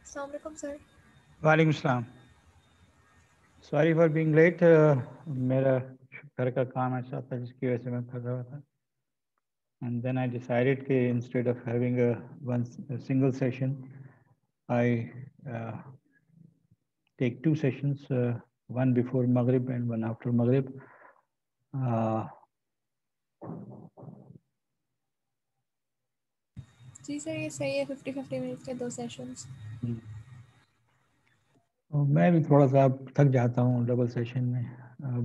अस्सलाम वालेकुम सर। वालेकुम सलाम। Sorry for being late. मेरा घर का काम ऐसा था जिसकी वजह से मैं फंसा हुआ था। And then I decided that instead of having a single session, I take two sessions, one before Maghrib and one after Maghrib. जी सर, ये सही है, 50-50 मिनट के 2 सेशंस। मैं भी थोड़ा सा थक जाता हूँ डबल सेशन में।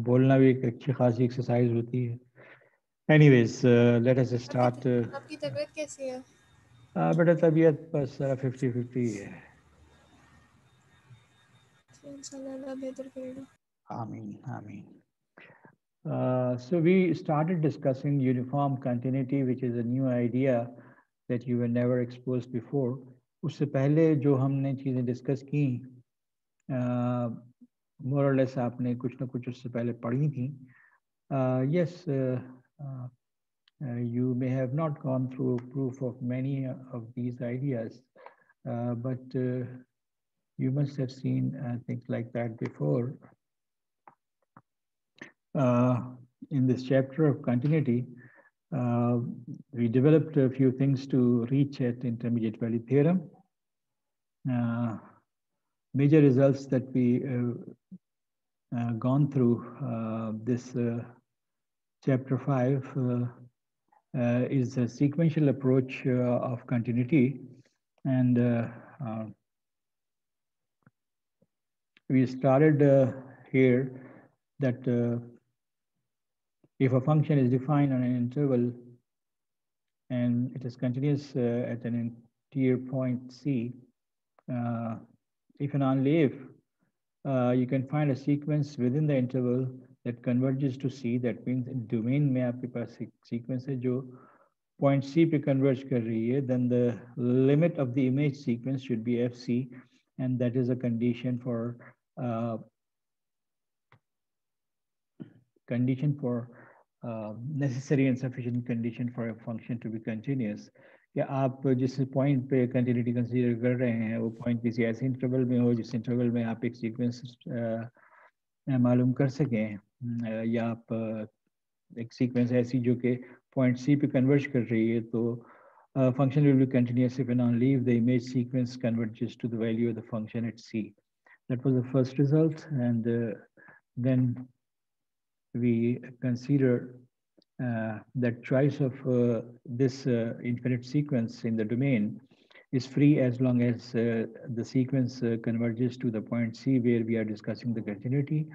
बोलना भी एक अच्छी खासी एक्सरसाइज होती है। Anyways, let us start. आपकी तबीयत कैसी है? बेटा तबीयत बस 50-50 है। इंशाल्लाह अल्लाह बेहतर करेगा। Ameen, Ameen. So we started discussing uniform continuity, which is a new idea that you were never exposed before. उससे पहले जो हमने चीज़ें डिस्कस की, more or less आपने कुछ ना कुछ उससे पहले पढ़ी थी. Yes, you may have not gone through proof of many of these ideas, but you must have seen things like that before. In this chapter of continuity, we developed a few things to reach at intermediate value theorem. Major results that we gone through this chapter 5 is a sequential approach of continuity, and we started here that if a function is defined on an interval and it is continuous at an interior point C, if and only if you can find a sequence within the interval that converges to C, that means in domain में आपके पास एक sequence है जो point C पे converge कर रही है, then the limit of the image sequence should be FC, and that is a condition for necessary and sufficient condition for a function to be continuous. या आप जिस पॉइंट पे कंटिन्यूटी कंसीडर कर रहे हैं वो पॉइंट किसी ऐसे इंटरवल में हो जिस इंटरवल में आप एक सीक्वेंस मालूम कर सकें, या आप एक सीक्वेंस ऐसी जो कि पॉइंट सी पे कन्वर्ज कर रही है, तो function will be continuous if and only if the image sequence converges to the value of the function at C. That was the first result, and then we consider that choice of this infinite sequence in the domain is free as long as the sequence converges to the point C where we are discussing the continuity.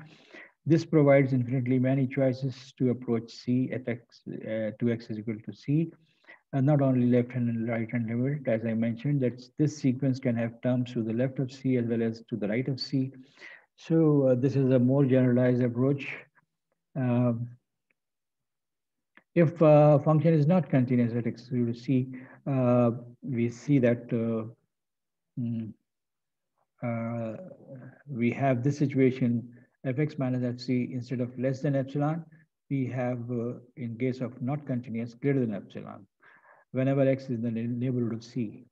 This provides infinitely many choices to approach C at x, 2x is equal to C. Not only left hand and right hand limit, as I mentioned, that this sequence can have terms to the left of C as well as to the right of C. So this is a more generalized approach. If a function is not continuous at x equal to C, we see that we have this situation, fx minus fc instead of less than epsilon, we have in case of not continuous greater than epsilon, whenever x is in the neighborhood of C.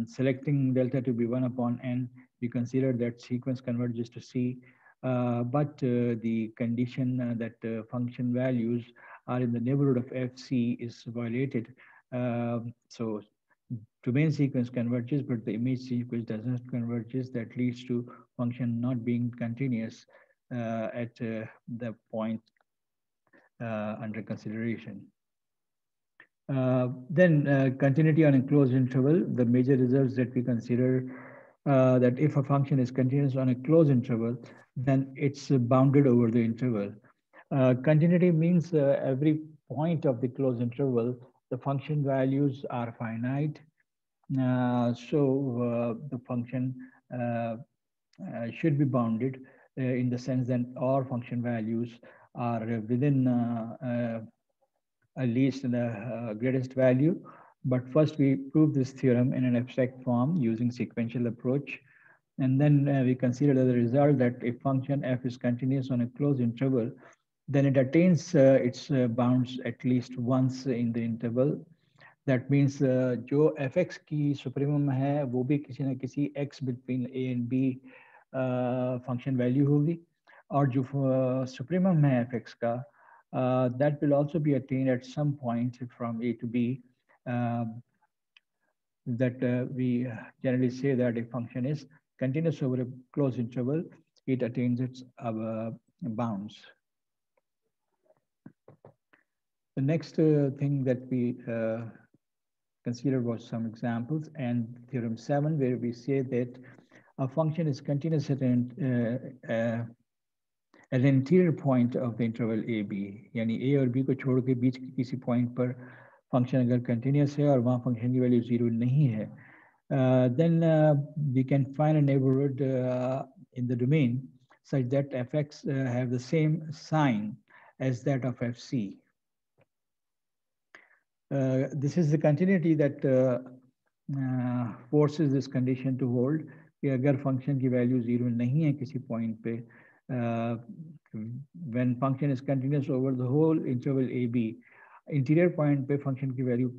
Selecting delta to be 1 upon n, we consider that sequence converges to C, but the condition that function values are in the neighborhood of FC is violated. So domain sequence converges, but the image sequence does not converges. That leads to function not being continuous at the point under consideration. Then continuity on a closed interval, the major results that we consider that if a function is continuous on a closed interval, then it's bounded over the interval. Continuity means every point of the closed interval, the function values are finite. So the function should be bounded in the sense that all function values are within at least the greatest value. But first we prove this theorem in an abstract form using sequential approach. And then we consider the result that if function f is continuous on a closed interval, then it attains its bounds at least once in the interval. That means जो fx की supremum है वो भी किसी न किसी x between a and b function value होगी, और जो supremum है fx का that will also be attained at some point from a to b. That we generally say that a function is continuous over a closed interval, it attains its bounds. The next thing that we consider was some examples, and theorem 7, where we say that a function is continuous at an interior point of the interval AB, यानी A और B को छोड़ के बीच के किसी point पर function अगर continuous है और वहाँ function की value 0 नहीं है, then we can find a neighborhood in the domain such that fx have the same sign as that of fc. This is the continuity that forces this condition to hold कि अगर function की value 0 नहीं है किसी point पे, when function is continuous over the whole interval AB, interior point पे function की value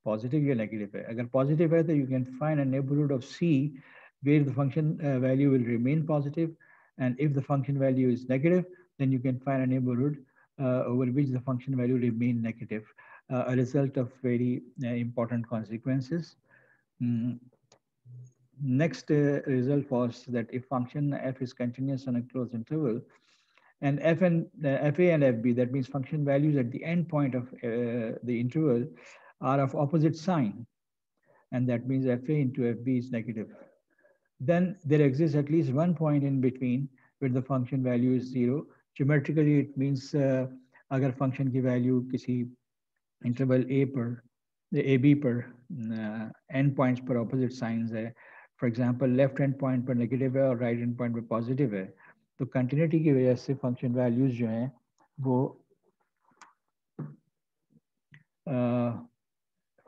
positive या negative है. अगर positive है तो you can find a neighborhood of C where the function value will remain positive, and if the function value is negative, then you can find a neighborhood over which the function value remain negative, a result of very important consequences. Next result was that if function f is continuous on a closed interval, and fa and fb, that means function values at the end point of the interval, are of opposite sign, and that means fa into fb is negative, then there exists at least one point in between where the function value is 0. Geometrically, it means अगर function की value किसी interval a पर ab पर end points पर opposite signs है, for example left hand point पर negative है और right hand point पर positive है, तो continuity की वजह से function values जो हैं वो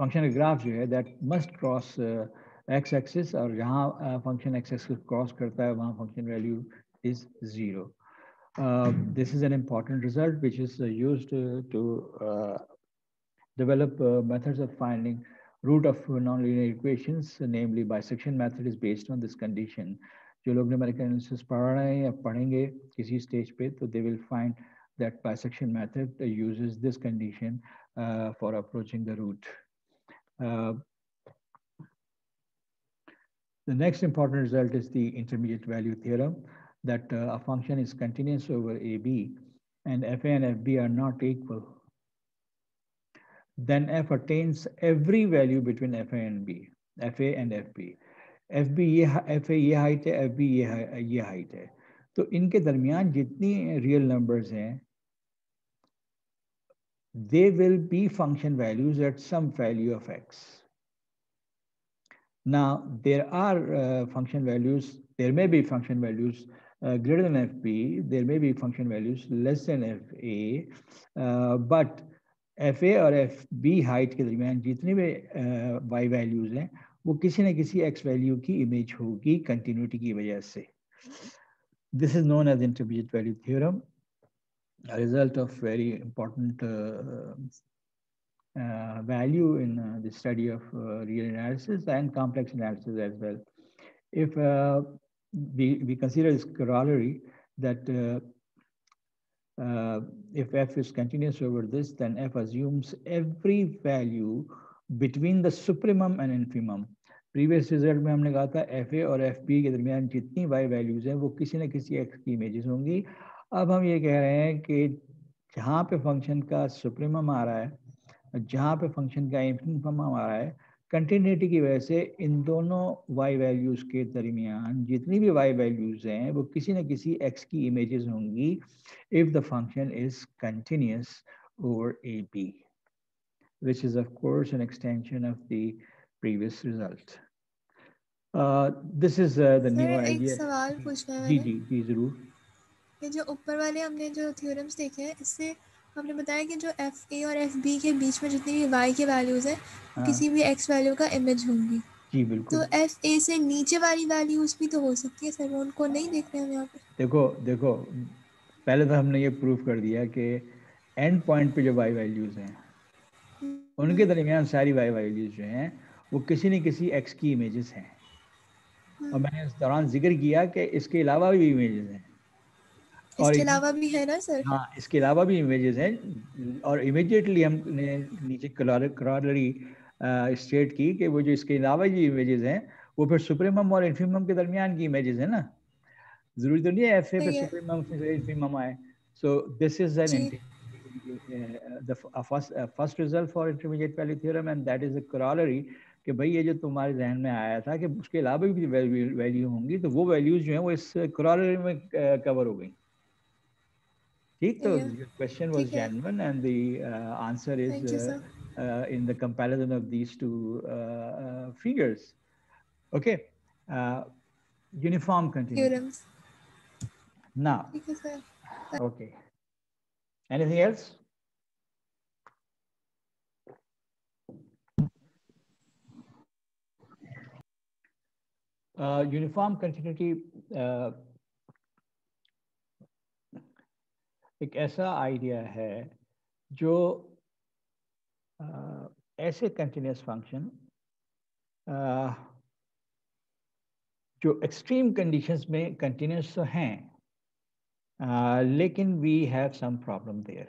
function graph जो है that must cross x axis, और जहाँ function x axis cross करता है वहाँ function value is 0. This is an important result which is used to develop methods of finding root of nonlinear equations, namely bisection method is based on this condition. जो लोग numerical analysis पढ़ रहे हैं या पढ़ेंगे किसी stage पे, तो they will find that bisection method uses this condition for approaching the root. The next important result is the intermediate value theorem, that a function is continuous over AB and fa and fb are not equal. Then f attains every value between fa and fb. fb ये fa ये height है, fb ये height है, तो इनके दरमियान जितनी real numbers हैं, they will be function values at some value of x. Now, there are function values, there may be function values greater than fb, there may be function values less than fa, but fa और fb height के दरमियान जितने भी y values हैं वो किसी न किसी x value की image होगी continuity की वजह से. This is known as intermediate value theorem, a result of very important value in the study of real analysis and complex analysis as well. If we consider this corollary that if f is continuous over this, then f assumes every value between the supremum and infimum. Previous result में हमने कहा था fa और fb के दरमियान जितनी y values हैं वो किसी न किसी x की images होंगी. अब हम ये कह रहे हैं कि जहाँ पे function का supremum आ रहा है, जहाँ पे फंक्शन का इंफिनिमम आ रहा है, कंटिन्यूटी की वजह से इन दोनों y वैल्यूज के दरमियान जितनी भी y वैल्यूज हैं वो किसी न किसी x की इमेजेस होंगी if the function is continuous over AB, which is of course an extension of the previous result. This is the new idea. एक सवाल पूछना है जी मैंने. जी जरूर. ये जो ऊपर वाले हमने जो थ्योरम्स देखे हैं, इससे हमने बताया कि जो एफ ए और एफ बी के बीच में जितनी भी वाई की वैल्यूज़ हैं, किसी भी एक्स वैल्यू का इमेज होंगी. जी तो बिल्कुल। एफ ए से नीचे वाली वैल्यूज भी तो हो सकती है सर, वो उनको नहीं देख रहे हम यहाँ पे। देखो देखो, पहले तो हमने ये प्रूव कर दिया कि एंड पॉइंट पे जो वाई वैल्यूज हैं उनके दरमियान सारी वाई वैल्यूज जो हैं वो किसी न किसी एक्स की इमेजेस हैं। और मैंने इस दौरान जिक्र किया कि इसके अलावा भी इमेजेस हैं और इसके अलावा भी है ना सर। हाँ, इसके अलावा भी इमेजेस हैं। और इमीडिएटली हमने नीचे क्रोलरी स्टेट की कि वो जो इसके अलावा जो इमेजेस हैं वो फिर सुप्रीमम और इन्फीमम के दरमियान की इमेजेस हैं ना। जरूरी तो नहीं है एफ ए पे सही है सुप्रीमम से इन्फीमम आए। So this is an G. the first result for intermediate value theorem and that is a corollary कि भाई ये जो तुम्हारे जहन में आया था कि उसके अलावा भी वैल्यू होंगी तो वो वैल्यूज जो हैं वो इस corollary में कवर हो गई। ठीक, तो सही है। your question was ठीक है, genuine and the answer is thank you sir. in the comparison of these two figures. Okay, uniform continuity. Theorems. Now, ठीक है सर। okay, anything else? Uniform continuity एक ऐसा आइडिया है जो ऐसे कंटिन्यूस फंक्शन जो एक्सट्रीम कंडीशंस में कंटिन्यूस तो हैं लेकिन we have some problem there.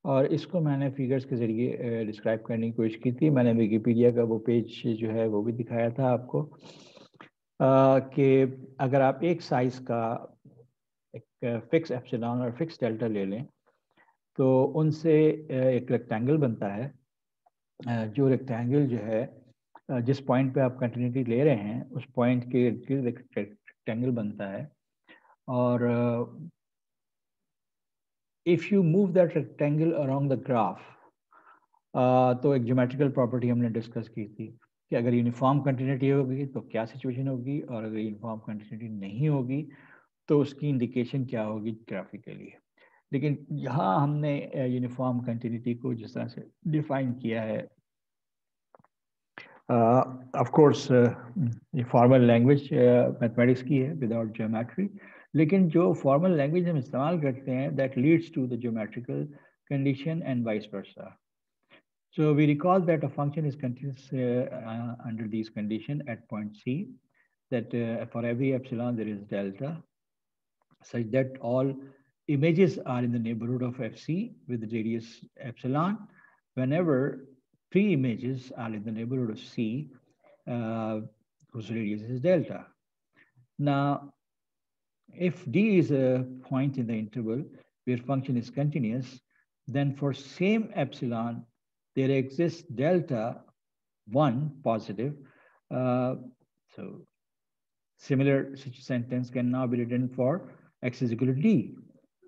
और इसको मैंने फिगर्स के ज़रिए डिस्क्राइब करने की कोशिश की थी। मैंने विकिपीडिया का वो पेज जो है वो भी दिखाया था आपको कि अगर आप एक साइज का एक फिक्स एप्सिलॉन और फिक्स डेल्टा ले लें तो उनसे एक रेक्टेंगल बनता है। जो रेक्टेंगल जो है जिस पॉइंट पे आप कंटिन्यूटी ले रहे हैं उस पॉइंट के रेक्टेंगल बनता है। और if you move that rectangle around the graph तो एक ज्योमेट्रिकल प्रॉपर्टी हमने डिस्कस की थी कि अगर यूनिफॉर्म कंटिन्यूटी होगी तो क्या सिचुएशन होगी और अगर यूनिफॉर्म कंटिन्यूटी नहीं होगी तो उसकी इंडिकेशन क्या होगी ग्राफिकली। लेकिन यहाँ हमने यूनिफॉर्म कंटिन्यूटी को जिस तरह से डिफाइन किया है, ऑफ कोर्स ये फॉर्मल लैंग्वेज मैथमेटिक्स की है विदाउट ज्योमेट्री, लेकिन जो फॉर्मल लैंग्वेज हम इस्तेमाल करते हैं that leads to the geometrical condition and vice versa. So we recall that a function is continuous under these conditions at point C, that for every epsilon there is delta, such that all images are in the neighborhood of FC with the radius epsilon. Whenever three images are in the neighborhood of C, whose radius is delta. Now, if D is a point in the interval where function is continuous, then for same epsilon, there exists delta 1 positive. So similar such sentence can now be written for x is equal to D,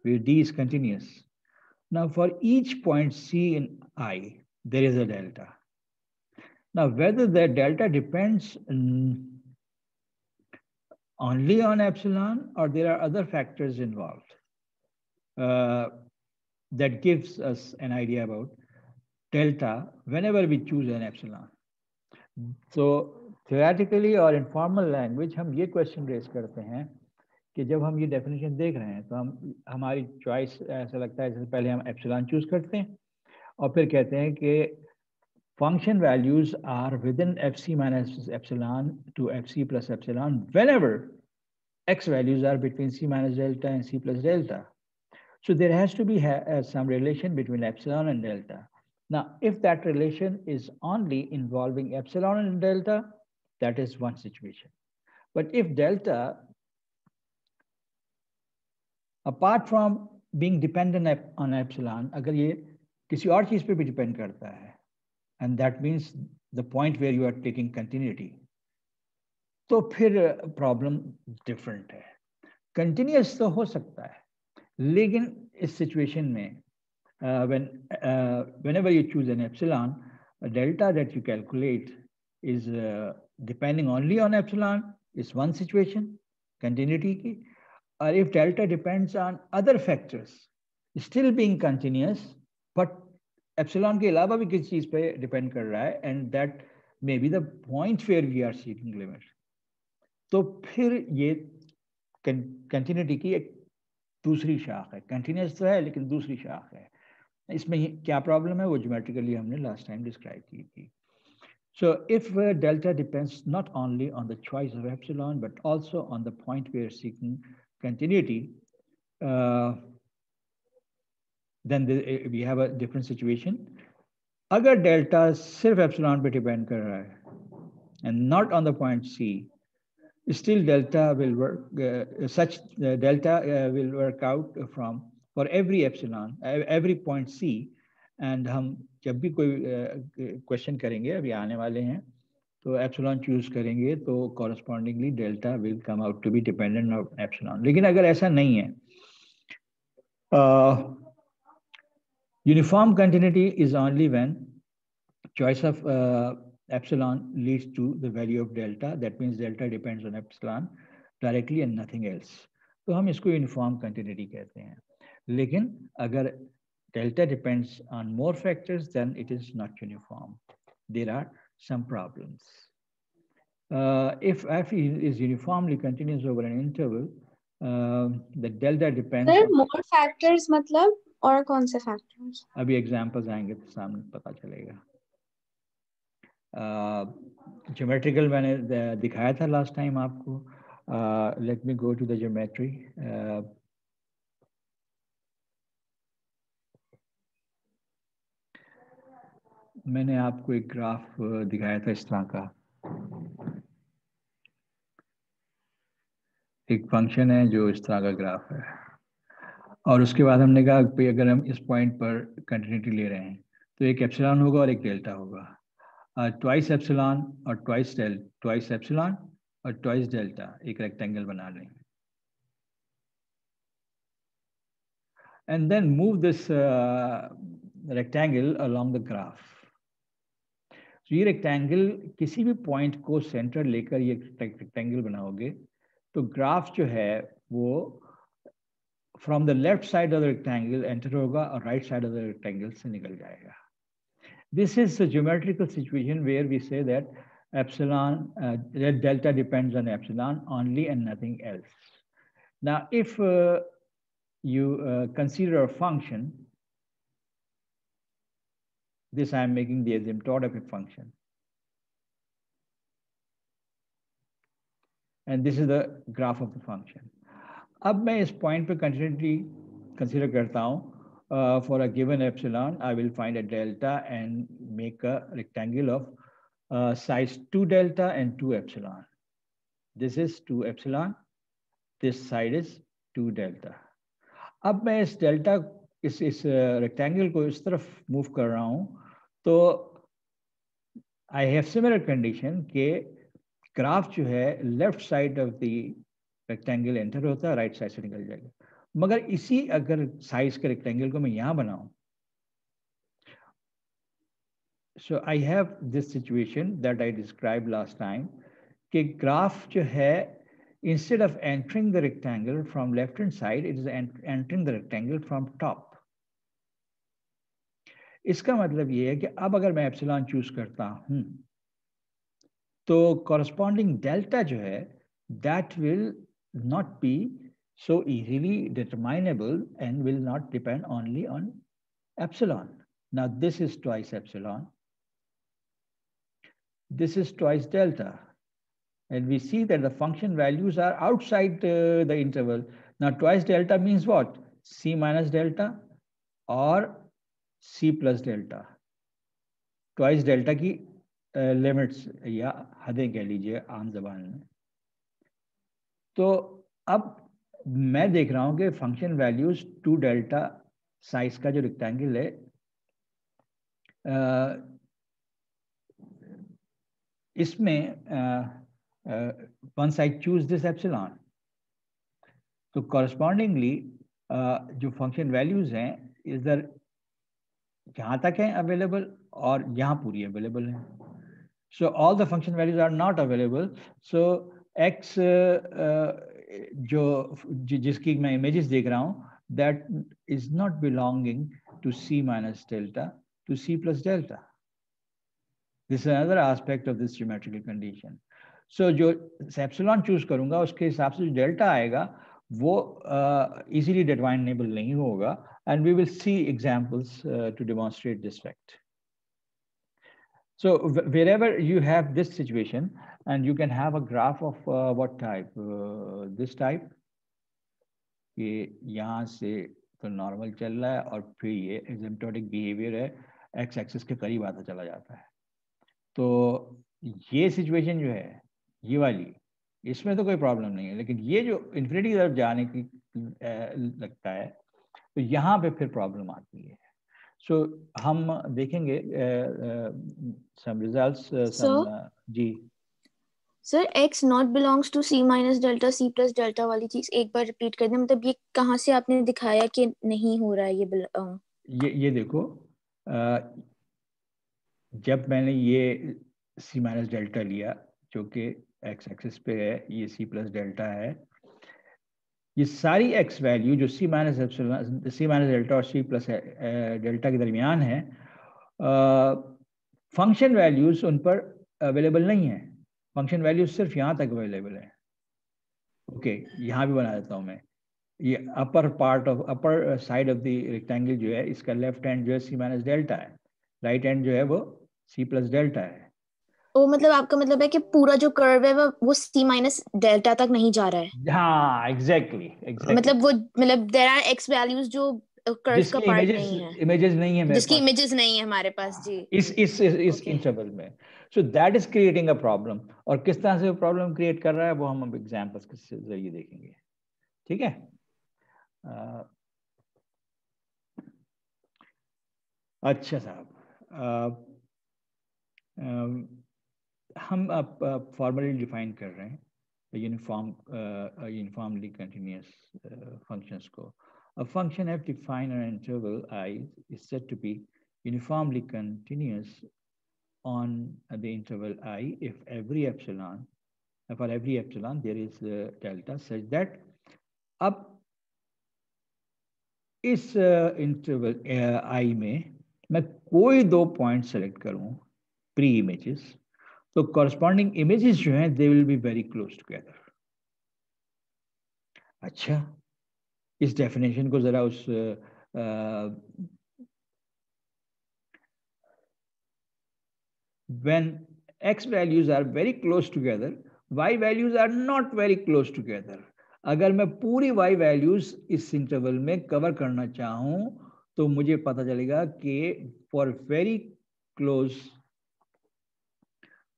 where D is continuous. Now for each point C in I, there is a delta. Now whether the delta depends only on epsilon or there are other factors involved, that gives us an idea about delta whenever we choose an epsilon. So theoretically और informal language हम ये question raise करते हैं कि जब हम ये definition देख रहे हैं तो हम हमारी choice ऐसा लगता है जैसे पहले हम epsilon choose करते हैं और फिर कहते हैं कि function values are within fc minus epsilon to fc plus epsilon whenever x values are between c minus delta and c plus delta. So there has to be some relation between epsilon and delta. Now, if that relation is only involving epsilon and delta, that is one situation. But if delta, apart from being dependent on epsilon, अगर ये किसी और चीज पे भी depend करता है, and that means the point where you are taking continuity, तो फिर problem different है. Continuous तो हो सकता है, लेकिन इस situation में whenever you choose an epsilon, a delta that you calculate is depending only on epsilon is one situation, continuity ki. Or if delta depends on other factors, still being continuous, but epsilon के अलावा भी किसी चीज पे depend कर रहा है, and that may be the point where we are seeking limit. तो फिर ये कंटिन्यूटी की एक दूसरी शाख है, कंटिन्यूस तो है लेकिन दूसरी शाख है। इसमें क्या प्रॉब्लम है वो ज्योमेट्रिकली हमने लास्ट टाइम डिस्क्राइब की थी। So if delta depends not only on the choice of epsilon, but also on the point we are seeking continuity, then we have a different situation. अगर delta सिर्फ epsilon पे depend कर रहा है and not on the point C, still delta will work, such delta will work out from for every epsilon, every point C, and हम जब भी कोई क्वेश्चन करेंगे, अभी आने वाले हैं, तो एप्सिलॉन चूज करेंगे तो correspondingly delta will come out to be dependent of epsilon. लेकिन अगर ऐसा नहीं है, uniform continuity is only when choice of epsilon leads to the value of delta. That means delta depends on epsilon directly and nothing else. तो हम इसको uniform continuity कहते हैं। लेकिन अगर delta depends on more factors, then it is not uniform. There are some problems. If f is uniformly continuous over an interval, the delta depends Sir, on more factors मतलब और कौन से factors? अभी examples आएंगे तो सामने पता चलेगा। ज्योमेट्रिकल मैंने दिखाया था लास्ट टाइम आपको। Let me go to the geometry. मैंने आपको एक ग्राफ दिखाया था इस तरह का। एक फंक्शन है जो इस तरह का ग्राफ है, और उसके बाद हमने कहा कि अगर हम इस पॉइंट पर कंटिन्यूटी ले रहे हैं तो एक एप्सिलॉन होगा और एक डेल्टा होगा। ट्वाइस एप्सिलॉन और ट्वाइस एप्सिलॉन और ट्वाइस डेल्टा एक रेक्टेंगल बना लें, and then move this rectangle along the graph. तो ये रेक्टेंगल किसी भी पॉइंट को सेंटर लेकर ये रेक्टेंगल बनाओगे तो ग्राफ जो है वो from the left side of the rectangle enter होगा और right side of the rectangle से निकल जाएगा। This is a geometrical situation where we say that epsilon, that delta depends on epsilon only and nothing else. Now, if you consider a function, this I am making the asymptote of a function, and this is the graph of the function. अब मैं इस point पे continuity consider करता हूँ। For a given epsilon, I will find a delta and make a rectangle of size 2 delta and 2 epsilon. This is 2 epsilon. This side is 2 delta. अब मैं इस delta इस रेक्टेंगल को इस तरफ मूव कर रहा हूँ तो I have similar condition कि ग्राफ जो है left side of the rectangle enter होता है, राइट साइड से निकल जाएगा। मगर इसी अगर साइज के रेक्टेंगल को मैं यहां बनाऊं, so I have this situation that I describe last time कि ग्राफ जो है instead of entering the rectangle from left hand side, it is entering the rectangle from top. इसका मतलब ये है कि अब अगर मैं एप्सिलॉन चूज करता हूं तो कॉरस्पॉन्डिंग डेल्टा जो है that will not B so easily determinable and will not depend only on epsilon. Now this is twice epsilon, this is twice delta, and we see that the function values are outside the interval. Now twice delta means what? C minus delta or C plus delta. Twice delta की limits या हदें कह लीजिए आम जबान में। तो अब मैं देख रहा हूं कि फंक्शन वैल्यूज 2 डेल्टा साइज का जो रेक्टेंगल है, इसमें one side choose this epsilon, तो कॉरस्पॉन्डिंगली जो फंक्शन वैल्यूज हैं इधर जहां तक हैं अवेलेबल और यहाँ पूरी अवेलेबल है। So all the function values are not available. So x जो जिसकी मैं इमेजेस देख रहा हूँ that is not belonging to C minus delta to C plus delta. This is another aspect of this geometrical condition. So जो epsilon choose करूंगा उसके हिसाब से जो डेल्टा आएगा वो easily determinable नहीं होगा, and we will see examples to demonstrate this fact. So wherever you have this situation, and you can have a graph of what type, this type, कि यहाँ से तो नॉर्मल चल रहा है और फिर ये एसिम्प्टोटिक बिहेवियर है, एक्स एक्सिस के करीब आता चला जाता है. तो ये सिचुएशन जो है ये वाली, इसमें तो कोई प्रॉब्लम नहीं है, लेकिन ये जो इन्फिनिटी की तरफ जाने की लगता है तो यहाँ पे फिर प्रॉब्लम आती है. सो हम देखेंगे सम रिजल्ट्स. जी sir x not belongs to c minus delta c plus delta वाली चीज एक बार रिपीट कर दें. मतलब ये कहाँ से आपने दिखाया कि नहीं हो रहा है ये देखो, जब मैंने ये c माइनस डेल्टा लिया जो कि x एक्सिस पे है, ये c प्लस डेल्टा है, ये सारी x वैल्यू जो c माइनस डेल्टा और c प्लस डेल्टा के दरमियान है, फंक्शन वैल्यूज उन पर अवेलेबल नहीं है. फंक्शन वैल्यूज सिर्फ यहाँ तक अवेलेबल है. ओके, यहाँ भी बना देता हूँ मैं. ये upper part of upper side of the rectangle जो है, इसका लेफ्ट हैंड जो है c माइनस डेल्टा है, राइट हैंड जो है वो c प्लस डेल्टा है. ओ मतलब आपका मतलब है कि पूरा जो कर्व है वो c माइनस डेल्टा तक नहीं जा रहा है. हाँ, एग्जैक्टली. मतलब वो मतलब देयर आर x वैल्यूज जो कर्व का पार्ट नहीं है, इमेजेस नहीं है मेरे जिसकी पास, इमेजेस नहीं है हमारे पास. जी, इस इंटरवल में. So that is creating a problem. और किस तरह से प्रॉब्लम क्रिएट कर रहा है वो हम एग्जांपल्स के जरिए देखेंगे. ठीक है. अच्छा साहब, हम फॉर्मली डिफाइन कर रहे हैं यूनिफॉर्मली कंटिन्यूअस फंक्शंस को. A function f defined on an interval I is said to be uniformly continuous on the interval I if for every epsilon there is delta such that अब इस interval I में मैं कोई दो point select करूं pre images, तो corresponding images जो हैं they will be very close together. अच्छा, इस डेफिनेशन को जरा उस when x values are very close together, y values are not very close together. अगर मैं पूरी y values इस इंटरवल में कवर करना चाहूं तो मुझे पता चलेगा कि for very close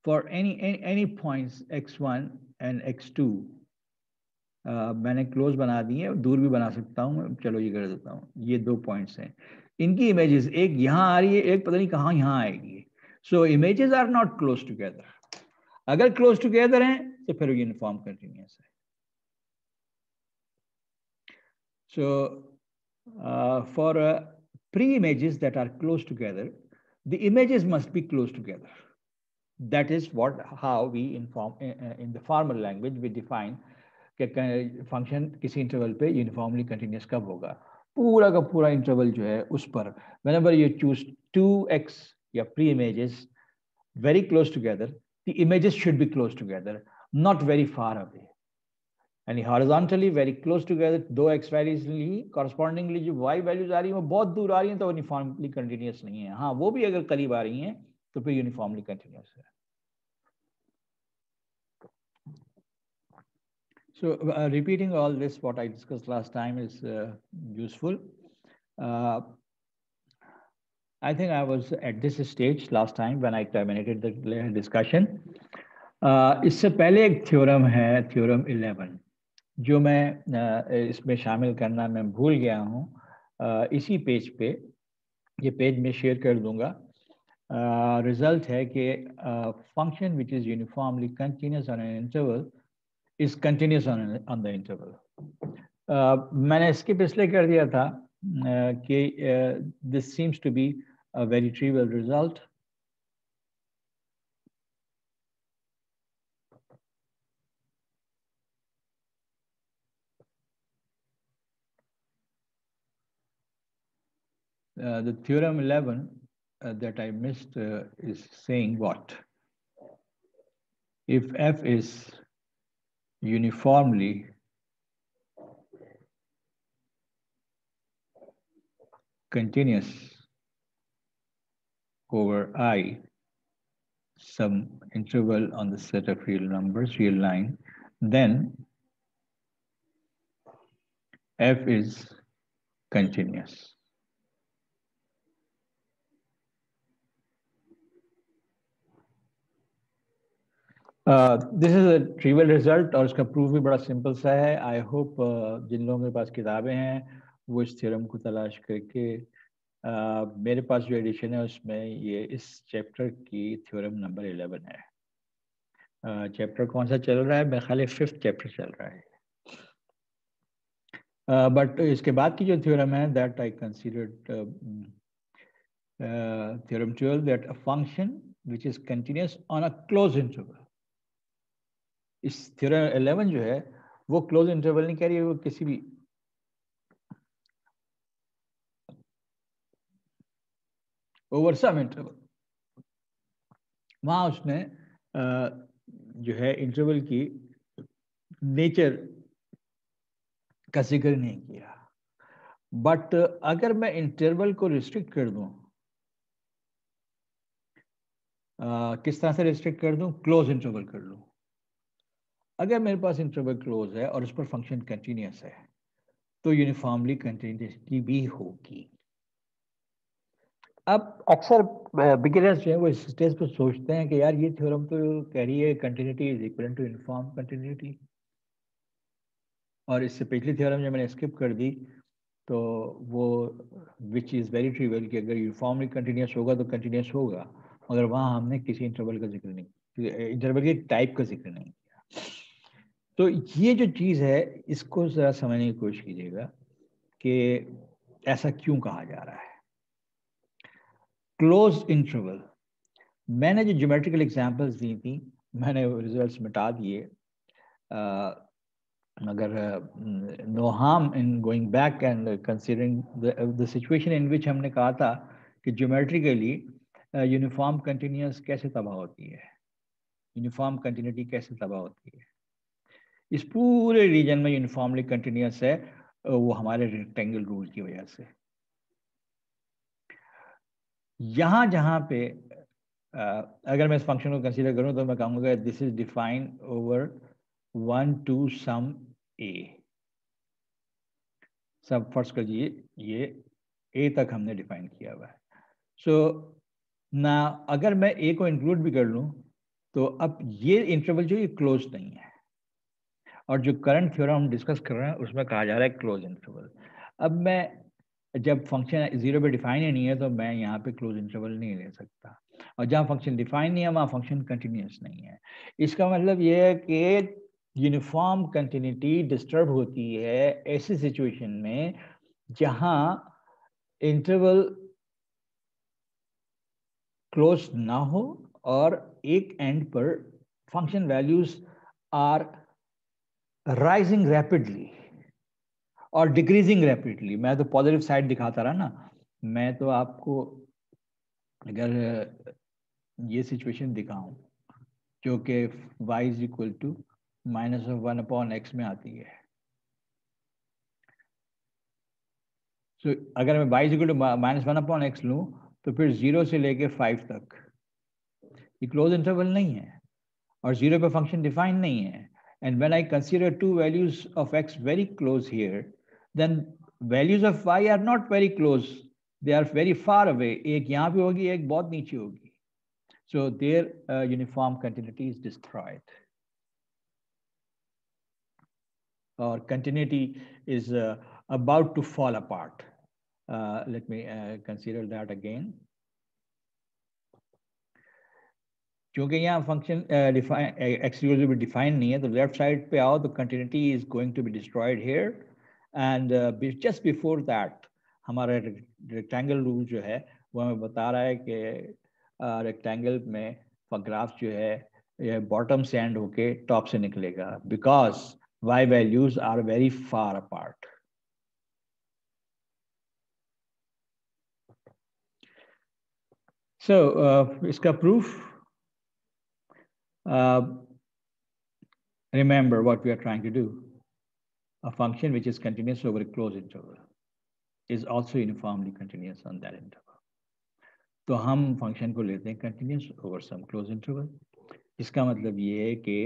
for any points x1 and x2 मैंने क्लोज बना दी है, दूर भी बना सकता हूँ. चलो ये कर देता हूँ. ये दो पॉइंट्स हैं, इनकी इमेजेस एक यहाँ आ रही है, एक पता नहीं कहाँ यहाँ आएगी. So images are not close together. अगर क्लोज टुगेदर हैं तो फिर यूनिफॉर्म कंटिन्यूअस है. So for pre images that are close together the images must be close together. That is how we inform in the formal language we define कि function किसी interval पे uniformly continuous कब होगा. पूरा का पूरा interval जो है उस पर whenever you choose 2x या pre images very close together, the images should be close together, not very far away. And horizontally very close together, दो x values ली, correspondingly जो y values आ रही हैं वो बहुत दूर आ रही हैं तो यूनिफॉर्मली कंटिन्यूअस नहीं है. हाँ, वो भी अगर करीब आ रही हैं तो फिर यूनिफॉर्मली कंटिन्यूअस है. So repeating all this, what I discussed last time is useful. I think I was at this stage last time when I terminated the discussion. इससे पहले एक थ्योरम है, थ्योरम 11, जो मैं इसमें शामिल करना मैं भूल गया हूँ. इसी पेज पे, ये पेज में शेयर कर दूंगा. रिजल्ट है कि function which is uniformly continuous on an interval is continuous on the interval. मैंने skip इसलिए कर दिया था कि this seems to be a very trivial result. The theorem 11 that I missed is saying what? If f is uniformly continuous over I, some interval on the set of real numbers, real line, then f is continuous. This is a trivial result और इसका proof भी बड़ा simple सा है. I hope जिन लोगों के पास किताबें हैं वो इस थ्योरम को तलाश करके मेरे पास जो एडिशन है उसमें ये इस चैप्टर की थ्योरम नंबर 11 है. चैप्टर कौन सा चल रहा है? मेरे ख्याल 5th चैप्टर चल रहा है. बट इसके बाद की जो थ्योरम है that I considered theorem 12 that a function which is continuous on a close interval. इस थ्योरम 11 जो है वो क्लोज इंटरवल नहीं कह रही है, वो किसी भी ओवर सम इंटरवल. वहां उसने जो है इंटरवल की नेचर का जिक्र नहीं किया. बट अगर मैं इंटरवल को रिस्ट्रिक्ट कर दूं, किस तरह से रिस्ट्रिक्ट कर दूं? क्लोज इंटरवल कर लूं. अगर मेरे पास इंटरवल क्लोज है और उस पर फंक्शन कंटिन्यूअस है तो यूनिफॉर्मली कंटिन्यूटी भी होगी. अब अक्सर बिगिनर्स जो है वो इस स्टेज पर सोचते हैं कि यार ये थ्योरम तो कह रही है continuity is equal to uniform continuity, और इससे पिछली थ्योरम जो मैंने स्किप कर दी तो वो विच इज़ वेरी ट्रिवियल कि अगर यूनिफॉर्मली कंटिन्यूअस होगा तो कंटिन्यूअस होगा, मगर वहाँ हमने किसी इंटरवल का जिक्र नहीं, इंटरवल के टाइप का जिक्र नहीं किया. तो ये जो चीज़ है इसको ज़रा समझने की कोशिश कीजिएगा कि ऐसा क्यों कहा जा रहा है. क्लोज इंटरवल, मैंने जो ज्योमेट्रिकल एग्जांपल्स दी थी मैंने रिजल्ट्स मिटा दिए, मगर no harm in going back and considering the situation in which हमने कहा था कि ज्योमेट्रिकली यूनिफॉर्म कंटिन्यूअस कैसे तबाह होती है, यूनिफॉर्म कंटिन्यूटी कैसे तबाह होती है. इस पूरे रीजन में यूनिफॉर्मली कंटिन्यूअस है वो हमारे रेक्टेंगल रूल की वजह से. यहाँ जहाँ पे अगर मैं इस फंक्शन को कंसीडर करूँ तो मैं कहूँगा this is defined over 1 to some a. सब फर्स्ट कर ये a तक हमने डिफाइन किया हुआ है. सो ना अगर मैं a को इंक्लूड भी कर लूँ तो अब ये इंटरवल जो ये क्लोज नहीं है, और जो करंट थ्योरम हम डिस्कस कर रहे हैं उसमें कहा जा रहा है क्लोज इंटरवल. अब मैं जब फंक्शन 0 पे डिफाइन ही नहीं है तो मैं यहाँ पे क्लोज इंटरवल नहीं ले सकता, और जहाँ फंक्शन डिफाइन नहीं है वहाँ फंक्शन कंटिन्यूअस नहीं है. इसका मतलब ये है कि यूनिफॉर्म कंटिन्यूटी डिस्टर्ब होती है ऐसी सिचुएशन में जहाँ इंटरवल क्लोज ना हो और एक एंड पर function values are rising rapidly और डिक्रीजिंग रैपिडली. मैं तो पॉजिटिव साइड दिखाता रहा ना. मैं तो आपको अगर ये सिचुएशन दिखाऊं जो कि y is equal to -1/x में आती है. सो अगर मैं y is equal to -1/x लूं तो फिर 0 से लेके 5 तक ये क्लोज इंटरवल नहीं है और 0 पे फंक्शन डिफाइन नहीं है. And when I consider to values of x very close here, then values of y are not very close, they are very far away. एक यहाँ पे होगी, एक बहुत नीचे होगी. So their uniform continuity is destroyed, or continuity is about to fall apart. Let me consider that again. क्योंकि यहाँ फंक्शन एक्सक्लूसिव डिफाइन नहीं है तो लेफ्ट साइड पे आओ तो continuity is going to be destroyed here. And just before that हमारा rectangle rule जो है वो हमें बता रहा है कि रेक्टेंगल में ग्राफ जो है बॉटम से एंड होके टॉप से निकलेगा because y values are very far apart. So इसका proof, remember what we are trying to do. A function which is continuous over a closed interval is also uniformly continuous on that interval. तो हम function को लेते हैं continuous over some closed interval. इसका मतलब ये है कि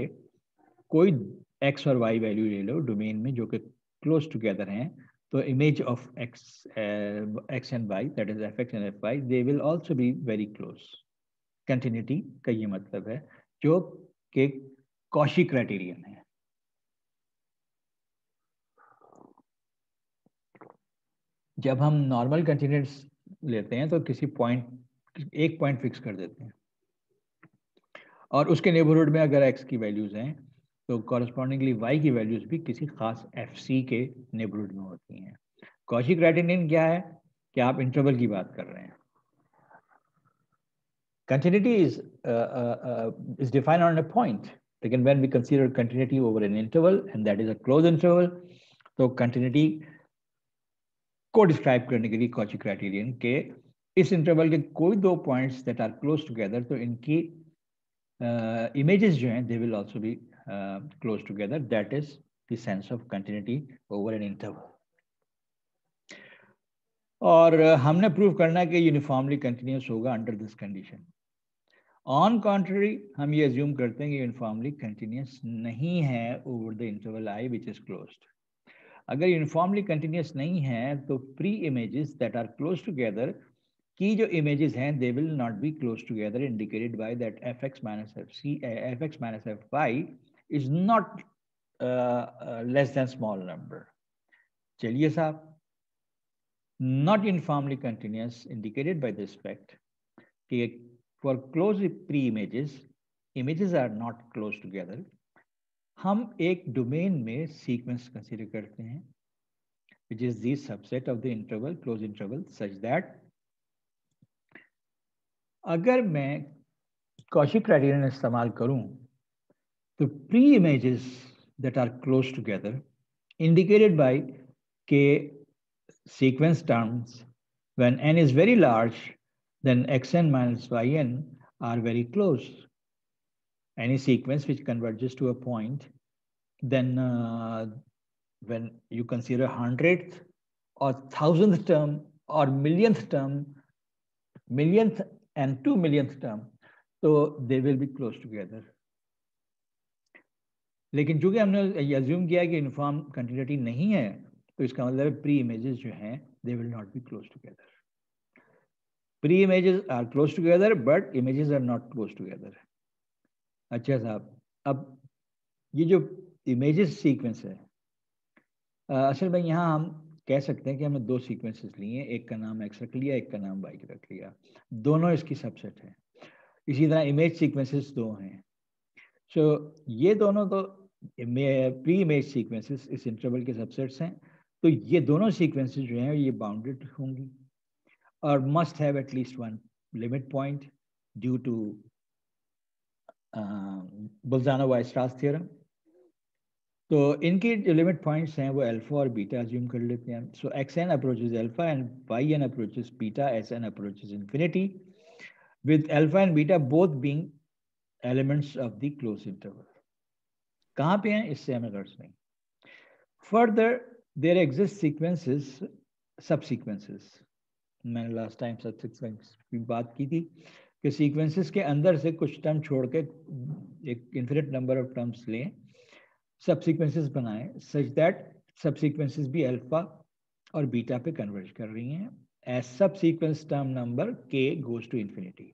कोई x और y वैल्यू ले लो डोमेन में जो कि क्लोज टुगेदर हैं, तो image of x and y, that is fx and fy, they will also be very close. Continuity का ये मतलब है जो कि कॉशी क्राइटेरियन है. जब हम नॉर्मल कंटिन्यूस लेते हैं तो किसी पॉइंट, एक पॉइंट फिक्स कर देते हैं और उसके नेबरहुड में अगर x की वैल्यूज हैं तो कॉरस्पॉन्डिंगली y की वैल्यूज भी किसी खास fc के नेबरहुड में होती हैं. कॉशी क्राइटेरियन क्या है कि आप इंटरवल की बात कर रहे हैं. Continuity is defined on a point. Again, when we consider continuity over an interval, and that is a closed interval, so continuity को describe करने के लिए Cauchy criterion के इस interval के कोई दो points that are close together, तो इनकी images जो हैं, they will also be close together. That is the sense of continuity over an interval. और हमने प्रूव करना कि यूनिफॉर्मली कंटिन्यूस होगा under this condition. On contrary हम ये अज्यूम करते हैं कि यूनिफॉर्मली कंटिन्यूस नहीं है over the interval I which is closed. अगर यूनिफॉर्मली कंटिन्यूस नहीं है तो pre images that are close together की जो इमेजेस हैं they will not be close together, indicated by that fx minus fy is not less than small number. चलिए साहब, not uniformly continuous indicated by this fact that for closed pre-images, images are not close together. हम एक domain में sequence consider करते हैं which is the subset of the interval, closed interval, such that अगर मैं Cauchy criterion इस्तेमाल करूं तो pre-images that are close together indicated by के sequence terms, when n is very large, then xn minus yn are very close. Any sequence which converges to a point, then when you consider 100th or 1000th term or millionth term, millionth and 2 millionth term, so they will be close together. लेकिन चूंकि हमने assume किया कि uniform continuity नहीं है, तो इसका मतलब प्री इमेजेस जो हैं they will not be close together. Pre images are close together, but images are not close together. अच्छा साहब, अब ये जो images sequence है, असल में यहाँ हम कह सकते हैं कि हमने दो सीक्वेंसेस लिए, एक का नाम x रख लिया, एक का नाम y रख लिया, दोनों इसकी सबसेट है. इसी तरह इमेज सीक्वेंसेस दो हैं. सो ये दोनों तो प्री इमेज सीक्वेंसेस इस इंटरवल के सबसेट्स हैं, तो ये दोनों सीक्वेंसेस जो हैं ये बाउंडेड होंगी और must have at least one limit point due to Bolzano-Weierstrass theorem. तो इनकी जो लिमिट पॉइंट्स हैं वो अल्फा और बीटा अज्यूम कर लेते हैं. सो xn approaches alpha and yn approaches beta, sn approaches infinity, with alpha and beta both being elements of the close interval. कहाँ पे हैं इससे हमें गर्ज नहीं. फर्दर देयर एग्जिस्ट सीक्वेंसेस, सब सीक्वेंसेस. मैंने लास्ट टाइम सब सीक्वेंस की बात की थी कि सीक्वेंसेस के अंदर से कुछ टर्म छोड़ के एक इन्फिनिट नंबर ऑफ टर्म्स लें, सब सीक्वेंसेस बनाएं सच दैट सब सीक्वेंसेस भी अल्फा और बीटा पे कन्वर्ज कर रही हैं. एज सब sequence term number k goes to infinity.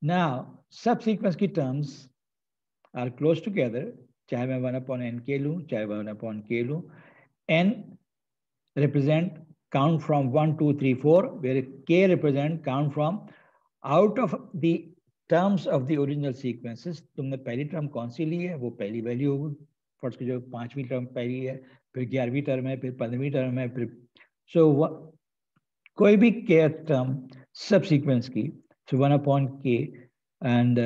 Now सब सीक्वेंस की टर्म्स आर क्लोज टुगेदर, चाहे मैं 1/n लूँ, चाहे 1/k लूँ. n represent count from 1, 2, 3, 4, where k represent count from out of the terms of the original sequences. तुमने पहली term कौन सी ली है वो पहली वैल्यू होगी. फर्स्ट की जो 5वीं टर्म पहली है, फिर 11वीं टर्म है, फिर 15वीं टर्म है, फिर कोई भी k टर्म सब सीक्वेंस की, so 1/k and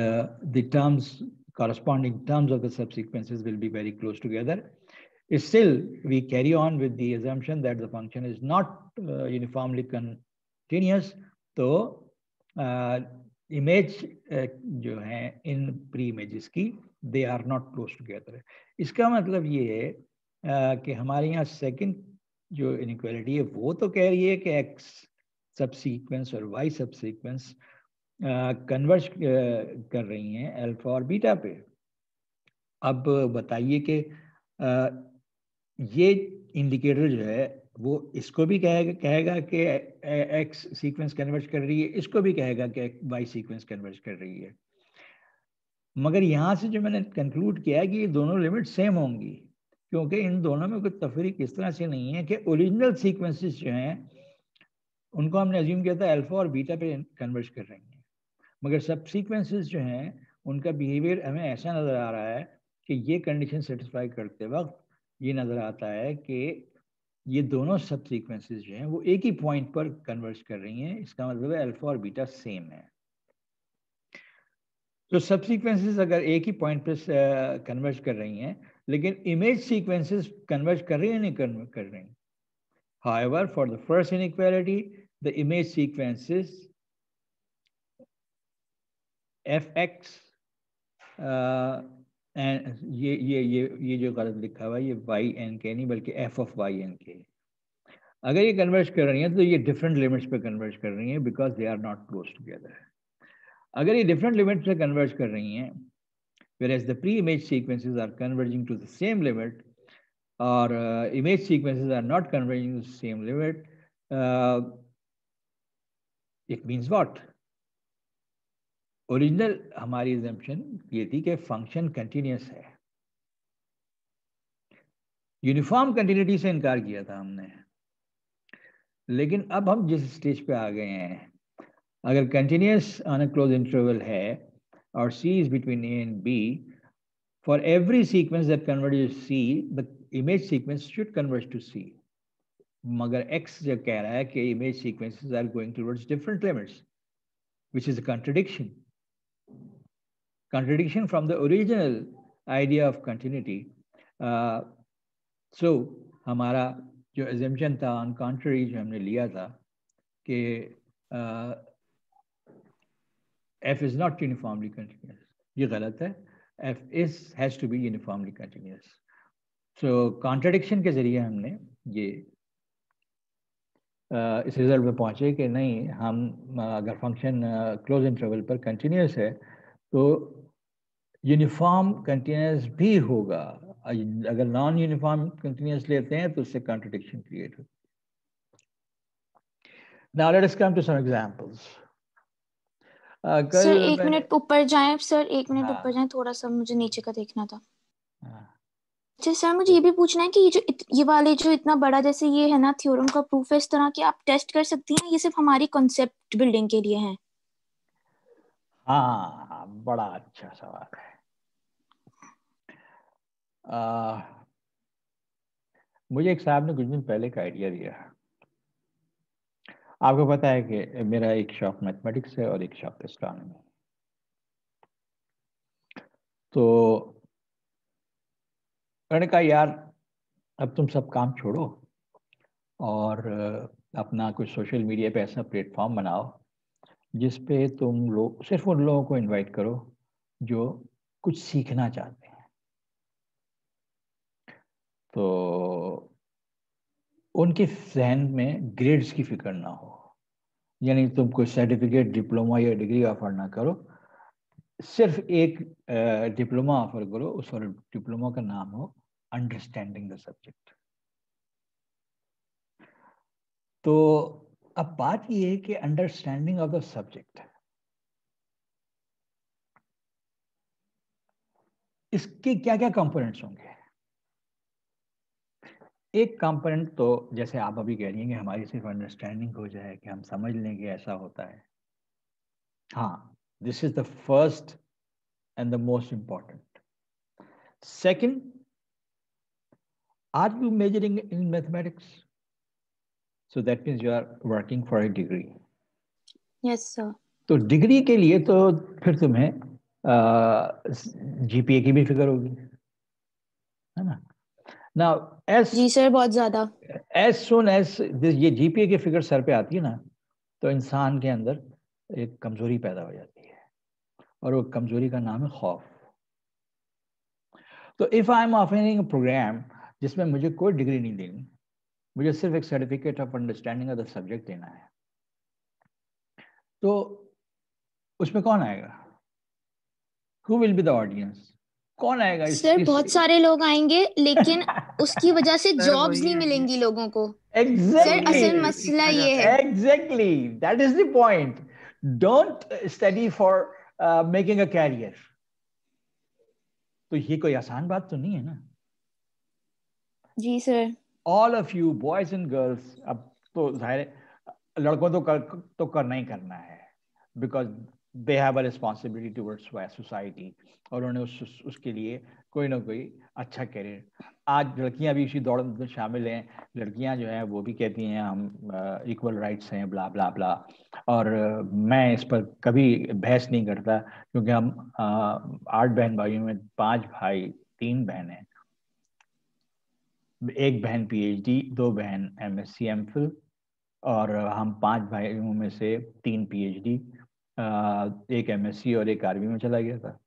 the terms, corresponding terms of the subsequences will be very close together. Still, we carry on with the assumption that the function is not uniformly continuous. So image जो है इन pre images की, they are not close together. इसका मतलब ये है कि हमारे यहाँ सेकंड जो इनइक्वालिटी है वो तो कह रही है कि एक्स सब सीक्वेंस और वाई सब सीक्वेंस कन्वर्ज कर रही हैं अल्फा और बीटा पे। अब बताइए कि ये इंडिकेटर जो है वो इसको भी कहेगा कि एक्स सीक्वेंस कन्वर्ज कर रही है, इसको भी कहेगा कि वाई सीक्वेंस कन्वर्ज कर रही है। मगर यहाँ से जो मैंने कंक्लूड किया है कि ये दोनों लिमिट सेम होंगी, क्योंकि इन दोनों में कोई तफरीक इस तरह से नहीं है कि ओरिजिनल सीक्वेंसेस जो हैं उनको हमने अज्यूम किया था अल्फा और बीटा पे कन्वर्ज कर रही हैं, मगर सब सीक्वेंसेस जो हैं उनका बिहेवियर हमें ऐसा नज़र आ रहा है कि ये कंडीशन सेटिस्फाई करते वक्त ये नज़र आता है कि ये दोनों सब सीक्वेंसेस जो हैं वो एक ही पॉइंट पर कन्वर्ज कर रही हैं। इसका मतलब है अल्फा और बीटा सेम है। तो सब सीक्वेंसेस अगर एक ही पॉइंट पर कन्वर्ज कर रही हैं, लेकिन इमेज सीक्वेंसेस कन्वर्ज कर रही हैं नहीं कर रही। However, for the first inequality, the image sequences fx and ये जो गलत लिखा हुआ है ये yn के नहीं बल्कि f of yn के। अगर ये कन्वर्ज कर रही हैं तो ये डिफरेंट लिमिट्स पे कन्वर्ज कर रही हैं because they are not close together. अगर ये डिफरेंट लिमिट्स पे कन्वर्ज कर रही हैं whereas the pre-image sequences are converging to the same limit or image sequences are not converging to the same limit, it means what? Original हमारी assumption ये थी कि फंक्शन कंटिन्यूस है, यूनिफॉर्म कंटिन्यूटी से इनकार किया था हमने। लेकिन अब हम जिस स्टेज पे आ गए हैं, अगर continuous on a close interval है और C is between A and B, for every sequence that converges C, the image sequence should converge to C. मगर X जो कह रहा है कि image sequences are going towards different limits, which is a contradiction from the original idea of continuity. So हमारा जो assumption था on contrary जो हमने लिया था कि F is not uniformly continuous, ये गलत है। F has to be uniformly continuous. So contradiction के जरिए हमने ये इस रिजल्ट में पहुंचे कि नहीं, हम अगर फंक्शन क्लोज इंटरवल पर कंटिन्यूस है तो यूनिफॉर्म कंटिन्यूस भी होगा, अगर नॉन यूनिफॉर्म कंटिन्यूस लेते हैं तो उससे कॉन्ट्रडिक्शन क्रिएट होती है। Now let us come to some examples. Sir एक मिनट ऊपर जाएं, सर एक मिनट ऊपर जाएं, थोड़ा सा मुझे नीचे का देखना था। अच्छा सर, मुझे ये भी पूछना है कि ये जो ये वाले जो इतना बड़ा जैसे ये है ना थ्योरम का प्रूफ है, इस तरह की आप टेस्ट कर सकती हैं, ये सिर्फ हमारी कॉन्सेप्ट बिल्डिंग के लिए है? हाँ, बड़ा अच्छा सवाल है। मुझे एक साहब ने कुछ दिन पहले का आइडिया दिया। आपको पता है कि मेरा एक शौक मैथमेटिक्स है और एक शौक एस्ट्रोनॉमी। तो मैंने कहा यार अब तुम सब काम छोड़ो और अपना कुछ सोशल मीडिया पे ऐसा प्लेटफॉर्म बनाओ जिस पे तुम लोग सिर्फ उन लोगों को इनवाइट करो जो कुछ सीखना चाहते हैं। तो उनके जहन में ग्रेड्स की फिक्र ना हो, यानी तुम कोई सर्टिफिकेट, डिप्लोमा या डिग्री ऑफर ना करो, सिर्फ एक डिप्लोमा ऑफर करो, उस डिप्लोमा का नाम हो अंडरस्टैंडिंग द सब्जेक्ट। तो अब बात ये है कि अंडरस्टैंडिंग ऑफ द सब्जेक्ट, इसके क्या क्या कंपोनेंट्स होंगे? एक कंपोनेंट तो जैसे आप अभी कह रही हैं कि हमारी सिर्फ अंडरस्टैंडिंग हो जाए, कि हम समझ लें कि ऐसा होता है। हाँ, this is the first and the most important. Second, are you majoring in mathematics? So that means you are working for a degree. Yes, sir. तो डिग्री के लिए तो फिर तुम्हें जीपीए की भी फिक्र होगी, है ना? Now, जी सर, बहुत ज्यादा। as soon as ये जीपीए की फिक्र सर पे आती है ना, तो इंसान के अंदर एक कमजोरी पैदा हो जाती है, और वो कमजोरी का नाम है खौफ। तो if I am offering a program जिसमें मुझे कोई डिग्री नहीं देनी, मुझे सिर्फ एक certificate of understanding of the subject देना है, तो उसमें कौन आएगा? Who will be the audience? कौन आएगा सर? बहुत सारे लोग आएंगे, लेकिन उसकी वजह से जॉब्स नहीं मिलेंगी लोगों को। सर असल मसला ये है। Exactly, that is the point. Don't study for making a career. तो ये कोई आसान बात तो नहीं है ना। जी sir. All of you boys and girls, अब तो जाहिर लड़कों तो करना ही करना है, because they have a responsibility towards society, और उन्होंने उसके लिए कोई ना कोई अच्छा करियर। आज लड़कियां भी इसी दौड़ में शामिल हैं। लड़कियां जो हैं वो भी कहती हैं हम इक्वल राइट्स हैं, ब्ला ब्ला ब्ला, और मैं इस पर कभी बहस नहीं करता, क्योंकि हम 8 बहन भाइयों में 5 भाई 3 बहनें, एक बहन PhD, 2 बहन MSc MPhil, और हम 5 भाइयों में से 3 PhD, एक MSc और एक आर्मी में चला गया था।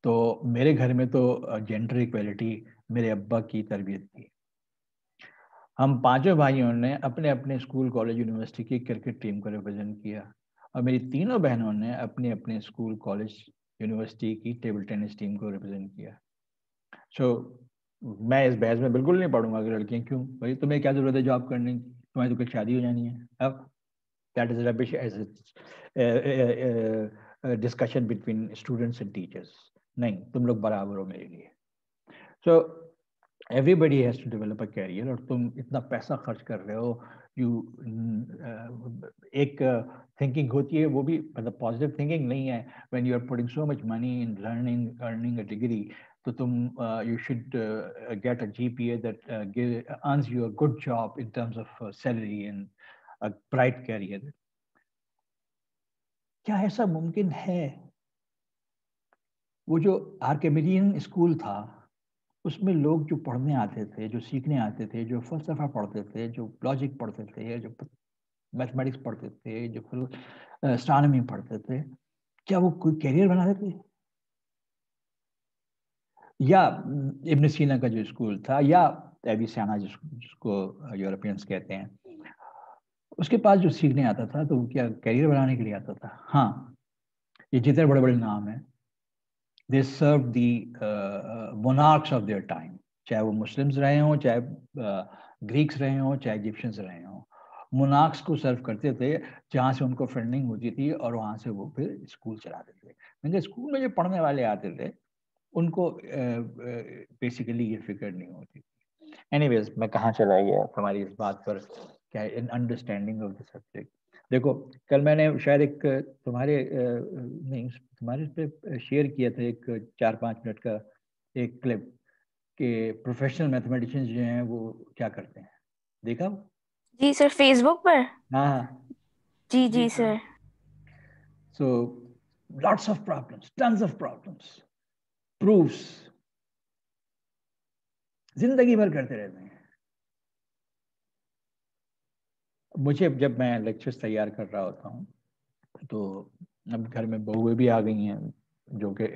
तो मेरे घर में तो जेंडर इक्वलिटी मेरे अब्बा की तरबियत थी। हम 5 भाइयों ने अपने अपने स्कूल कॉलेज यूनिवर्सिटी की क्रिकेट टीम को रिप्रेजेंट किया, और मेरी 3 बहनों ने अपने अपने स्कूल कॉलेज यूनिवर्सिटी की टेबल टेनिस टीम को रिप्रेजेंट किया। सो मैं इस बहस में बिल्कुल नहीं पढ़ूंगा कि लड़कियां क्यों, भाई तुम्हें क्या जरूरत है जॉब करने की, तुम्हारी तो कुछ शादी हो जानी है। अब that is rubbish as discussion between students and teachers. नहीं, तुम लोग बराबर हो मेरे लिए। So everybody has to develop a career, और तुम इतना पैसा खर्च कर रहे हो, एक थिंकिंग होती है, वो भी मतलब पॉजिटिव थिंकिंग नहीं है। When you are putting so much money in learning, earning a degree, तो तुम you should get a GPA that earns you a good job in terms of salary and a bright career. क्या ऐसा मुमकिन है? वो जो Archimedean school था, उसमें लोग जो पढ़ने आते थे, जो सीखने आते थे, जो फलसफा पढ़ते थे, जो लॉजिक पढ़ते थे, जो मैथमेटिक्स पढ़ते थे, जो एस्ट्रोनॉमी पढ़ते थे, क्या वो कोई कैरियर बनाते थे? या इब्न सीना का जो स्कूल था, या एविसेना जिसको यूरोपियंस कहते हैं, उसके पास जो सीखने आता था तो वो क्या कैरियर बनाने के लिए आता था? हाँ, ये जितने बड़े बड़े नाम हैं, they serve the monarchs of their time, चाहे वो मुस्लिम्स रहे हों, चाहे ग्रीक्स रहे हों, चाहे इजिप्शियंस रहे हों। मोनार्क्स को सर्व करते थे, जहाँ से उनको फंडिंग होती थी, और वहाँ से वो फिर स्कूल चलाते थे। क्योंकि स्कूल में जो पढ़ने वाले आते थे उनको बेसिकली ये फिक्र नहीं होती। एनीवेज, मैं कहाँ चला गया हमारी इस बात पर, क्या in understanding of the subject. देखो, कल मैंने शायद एक तुम्हारे नहीं, तुम्हारे पे शेयर किया था एक 4-5 मिनट का एक क्लिप कि प्रोफेशनल मैथमेटिशियंस जो हैं वो क्या करते हैं, देखा? जी सर, फेसबुक पर। हाँ जी जी sir. So lots of problems, tons of problems, proofs, जिंदगी भर करते रहते हैं। मुझे जब मैं लेक्चर्स तैयार कर रहा होता हूँ, तो अब घर में बहुएं भी आ गई हैं जो कि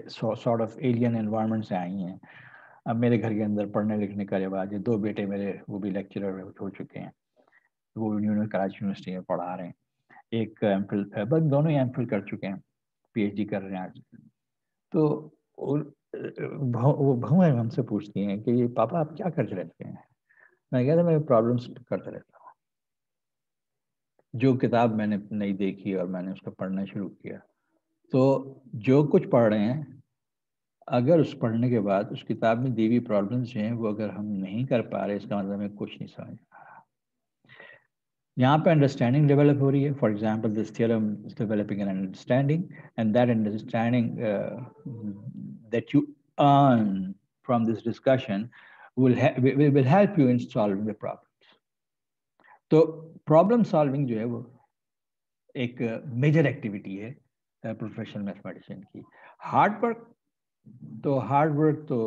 सॉर्ट ऑफ एलियन एनवायरनमेंट से आई हैं। अब मेरे घर के अंदर पढ़ने लिखने का रिवाज है। 2 बेटे मेरे वो भी लेक्चरर हो चुके हैं, वो कराची यूनिवर्सिटी में पढ़ा रहे हैं। एक एमफिल, बस दोनों ही एमफिल कर चुके हैं, PhD कर रहे हैं आज। तो वो बहुएं हमसे पूछती हैं कि पापा आप क्या करते रहते हैं? मैं कहता मैं प्रॉब्लम्स करते रहता हूँ। जो किताब मैंने नहीं देखी और मैंने उसको पढ़ना शुरू किया, तो जो कुछ पढ़ रहे हैं, अगर उस पढ़ने के बाद उस किताब में दी हुई प्रॉब्लम्स जो हैं वो अगर हम नहीं कर पा रहे, इसका मतलब हमें कुछ नहीं समझ आ रहा। यहाँ पे अंडरस्टैंडिंग डेवलप हो रही है। For example this theorem is developing an understanding, and that understanding that you earn from this discussion will help you in solving the problems. तो प्रॉब्लम सॉल्विंग जो है वो एक मेजर एक्टिविटी है प्रोफेशनल मैथमेटिशियन की। हार्ड वर्क तो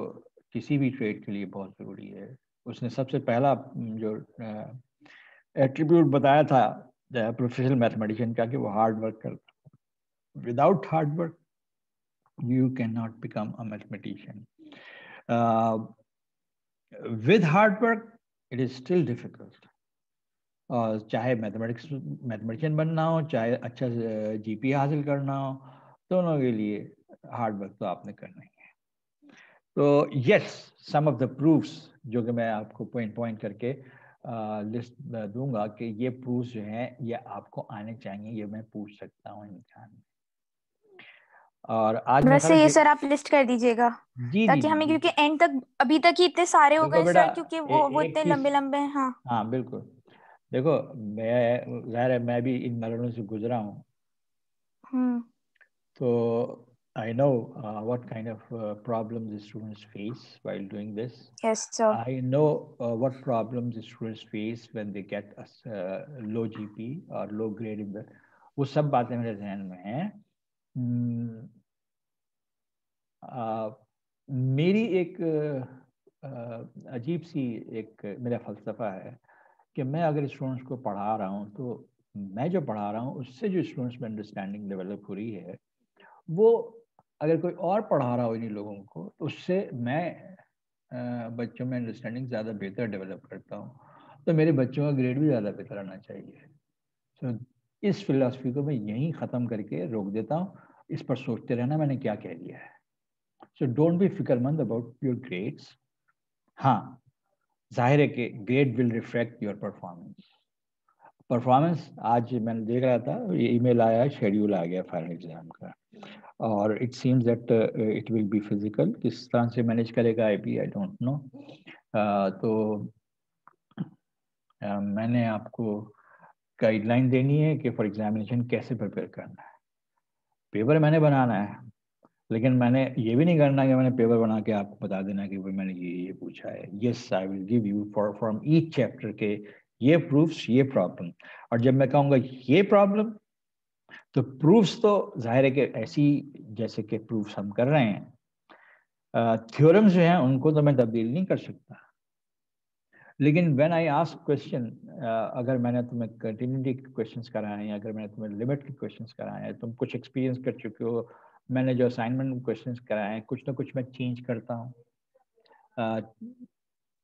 किसी भी ट्रेड के लिए बहुत ज़रूरी है। उसने सबसे पहला जो एट्रीब्यूट बताया था प्रोफेशनल मैथमेटिशियन का कि वो हार्ड वर्क करता है। Without hard work you cannot become a mathematician. With hard work, it is still difficult. चाहे मैथमेटिशियन बनना हो, चाहे अच्छा जीपी हासिल करना हो, दोनों के लिए हार्ड वर्क तो आपने करना ही है। तो yes, some of the proofs जो कि मैं आपको पॉइंट करके लिस्ट दूंगा कि ये प्रूफ्स जो हैं ये आपको आने चाहिए, ये मैं पूछ सकता हूँ इम्तिहान में। और आज वैसे ये सर आप लिस्ट कर दीजिएगा ताकि हमें, क्योंकि एंड तक अभी तक ही इतने सारे हो गए सर, क्योंकि वो इतने लंबे लंबे हैं। हाँ हाँ बिल्कुल। देखो मैं ज़ाहिर है मैं भी इन मरहलों से गुजरा हूँ, तो I know what kind of problems the students face while doing this. Yes, sir. I know what problems the students face when they get a low GP or low grade in the, वो सब बातें मेरे ज़हन में हैं। मेरी एक अजीब सी एक मेरा फ़लसफ़ा है कि मैं अगर स्टूडेंट्स को पढ़ा रहा हूँ तो मैं जो पढ़ा रहा हूँ उससे जो स्टूडेंट्स में अंडरस्टैंडिंग डेवलप हो रही है, वो अगर कोई और पढ़ा रहा हो इन्हीं लोगों को तो उससे मैं बच्चों में अंडरस्टैंडिंग ज़्यादा बेहतर डेवलप करता हूँ, तो मेरे बच्चों का ग्रेड भी ज़्यादा बेहतर आना चाहिए। तो इस फिलॉसफी को मैं यहीं ख़त्म करके रोक देता हूँ। इस पर सोचते रहना मैंने क्या कह दिया है। सो डोंट बी फिक्रमंद अबाउट योर ग्रेड्स। हाँ, जाहिर है कि grade will reflect your performance. आज मैंने देख रहा था, ये ईमेल आया, शेड्यूल आ गया फाइनल एग्जाम का, और it seems that it will be physical. किस तरह से मैनेज करेगा आईपी, आई डोंट नो। तो मैंने आपको गाइडलाइन देनी है कि फॉर एग्जामिनेशन कैसे प्रिपेयर करना है। पेपर मैंने बनाना है, लेकिन मैंने ये भी नहीं करना कि मैंने पेपर बना के आपको बता देना कि भाई मैंने ये पूछा है। Yes, I will give you from each chapter के ये प्रूफ्स, ये प्रॉब्लम। और जब मैं कहूँगा ये प्रॉब्लम, तो प्रूफ्स तो जाहिर है कि ऐसी जैसे कि प्रूफ्स हम कर रहे हैं, थ्योरम्स जो हैं उनको तो मैं तब्दील नहीं कर सकता। लेकिन व्हेन आई आस्क क्वेश्चन, अगर मैंने तुम्हें कंटिन्यूटी के क्वेश्चंस कराए हैं, अगर मैंने तुम्हें लिमिट के क्वेश्चंस कराए हैं, तुम कुछ एक्सपीरियंस कर चुके हो, मैंने जो असाइनमेंट क्वेश्चंस कराए हैं कुछ ना कुछ मैं चेंज करता हूँ,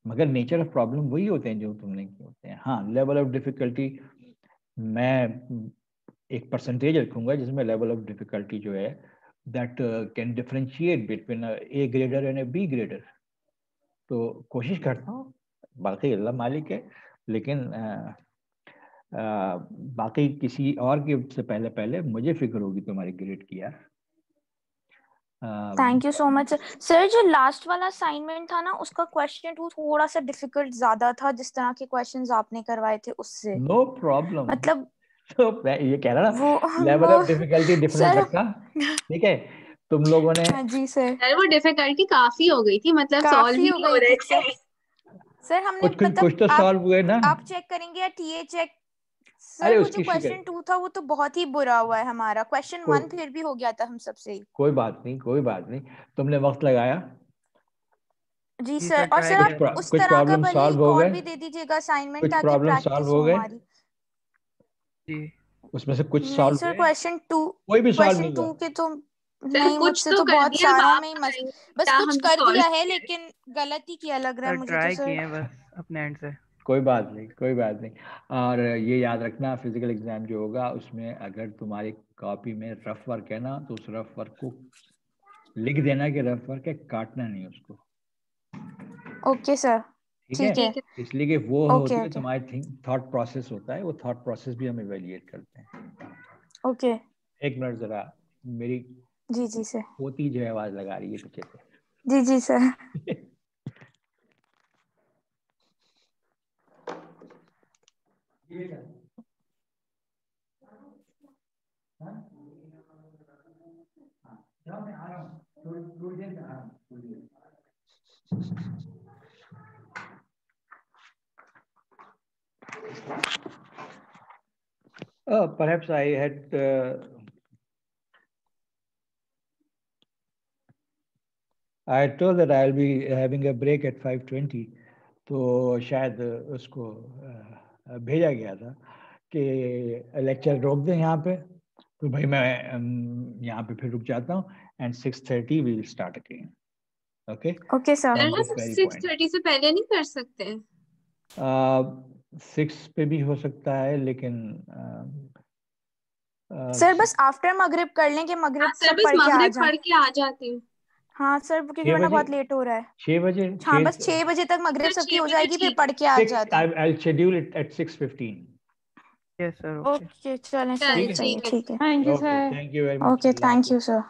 मगर नेचर ऑफ प्रॉब्लम वही होते हैं जो तुमने किए होते हैं। हाँ, लेवल ऑफ डिफिकल्टी मैं एक परसेंटेज रखूंगा जिसमें लेवल ऑफ डिफिकल्टी जो है that can differentiate between A grader and B बी ग्रेडर। तो कोशिश करता हूँ, बाकी अल्लाह मालिक है, लेकिन बाकी किसी और के से पहले मुझे फिक्र होगी तुम्हारी ग्रेड की यार। Thank you so much sir. जो लास्ट वाला असाइनमेंट था ना, उसका क्वेश्चन 2 थोड़ा सा डिफिकल्ट ज्यादा था, जिस तरह के क्वेश्चंस आपने करवाए थे उससे। नो प्रॉब्लम, मतलब तो मैं ये कह रहा ना, लेवल ऑफ डिफिकल्टी डिफरेंट रखा, ठीक है तुम लोगों ने। हाँ जी सर, वो डिफिकल्टी काफी हो गई थी, मतलब सॉल्व ही नहीं हो रहे थे सर। हमने मतलब कुछ तो सॉल्व हुए ना। आप चेक करेंगे या टीए चेक? अरे सर वो जो उसकी क्वेश्चन 2 था वो तो बहुत ही बुरा हुआ है हमारा। क्वेश्चन 1 फिर भी हो गया था हम सबसे ही। कोई बात नहीं, तुमने वक्त लगाया। जी सर। और सर आप उस तरह का भले एक और भी दे दीजिएगा असाइनमेंट, ताकि प्रैक्टिस हो हमारी। जी, उसमें से कुछ नहीं सॉल्व सर, क्वेश्चन 2 कोई भी सॉल्व नहीं क्वेश्चन 2 के तो नहीं, मुझसे तो बहुत सारों में ही बस कुछ कर दिया है, लेकिन गलती किया लग रहा है मुझे तो सर। किए बस अपने एंड से। कोई बात नहीं। और ये याद रखना, फिजिकल एग्जाम जो होगा उसमें अगर तुम्हारी कॉपी में रफ वर्क है ना, तो उस रफ वर्क को लिख देना कि रफ वर्क है, काटना नहीं उसको। ओके सर, ठीक है। इसलिए कि वो होती है तुम्हारी थॉट प्रोसेस होता है, वो थॉट प्रोसेस भी हम इवेल्युएट करते हैं। ओके, एक मिनट जरा, मेरी जी सर। पोती जो है आवाज लगा रही है पीछे से। जी सर। मैं आ रहा हूँ, थोड़ी देर में आ रहा हूँ। Perhaps I had I told that I'll be having a break at 5:20, तो शायद उसको भेजा गया था कि लेक्चर रोक दें यहाँ पे, तो भाई मैं यहाँ पे फिर रुक जाता हूँ and 6:30 we will start again. Okay okay sir. 6:30 से पहले नहीं कर सकते? 6 पे भी हो सकता है, लेकिन सर बस आफ्टर मगरिब कर लें कि मगरिब सब पढ़ के आ जाते हैं। हाँ सर, क्योंकि वरना बहुत लेट हो रहा है। 6 बजे? हाँ बस 6 बजे तक मगरिब सबकी हो जाएगी, फिर पढ़ के आ जाते हैं। I'll schedule it at 6:15. Yes sir. Okay चलें सर, ठीक है। Thank you sir. Thank you very much. Okay thank you sir.